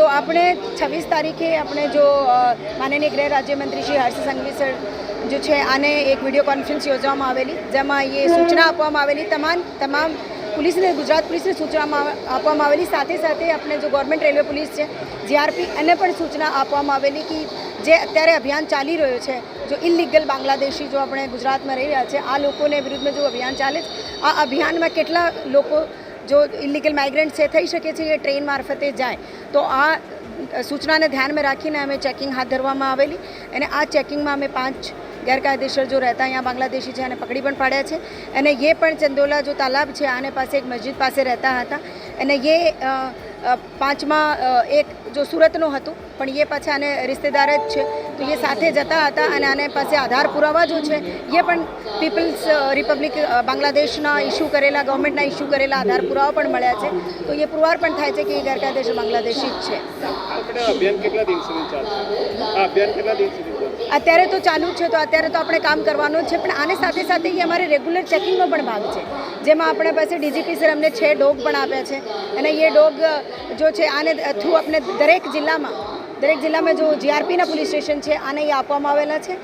તો આપણે 26 તારીખે આપણે જો માનનીય ગૃહ રાજ્યમંત્રી શ્રી હર્ષ સંઘવી સર जो है आने एक वीडियो कॉन्फ्रेंस योजવામાં આવેલી જેમાં ये सूचना આપવામાં આવેલી તમામ पुलिसने गुजरात पुलिसने सूचना આપવામાં આવેલી સાથે સાથે આપણે જો ગવર્મેન્ટ રેલવે पुलिस છે જીઆરપી એને પણ સૂચના આપવામાં આવેલી કે જે અત્યારે અભિયાન ચાલી રહ્યો છે જો ઇલીગલ બાંગ્લાદેશી જો આપણે ગુજરાતમાં રહી રહ્યા છે આ લોકોને વિરુદ્ધમાં જો અભિયાન ચાલે છે આ અભિયાનમાં કેટલા લોકો जो इलीगल माइग्रेंट्स है थी शके ये ट्रेन मार्फते जाए तो आ सूचना ने ध्यान में राखी अमे चेकिंग हाथ धरवामां आवेली अने आ चेकिंग में अमे 5 गैरकायदेसर जो रहता यहाँ बांग्लादेशी है पकड़ी पण पाड्या छे अने ये पण चंदोला जो तालाब है आने पास एक मस्जिद पास रहता था अने ये 5मा एक जो सूरतनो हतुं पण ये पाछा आने रिश्तेदार ज छे तो ये साथे जता हता अने आने पासे आधार पुरावा जो है ये पण पीपल्स रिपब्लिक बांग्लादेशना इश्यू करेला गवर्नमेंटना इश्यू करेला आधार पुरावा पण मळ्या छे तो ये पुरवार पण थाय छे कि ये गैरकायदेसर बांग्लादेशी ज छे। अत्यारे तो चालू है तो अत्यारे तो अपने काम करवानो छे पण आने साथे साथे ये हमारे रेग्युलर चेकिंगनो पण भाग छे जेमां अपने पासे डीजीपी सर हमने 6 डॉग पण आप्या छे अने ये डॉग जो है आने थ्रू अपने दरेक जिल्ला में जो जीआरपी ना पुलिस स्टेशन है आने ये आपवामां आवेला छे।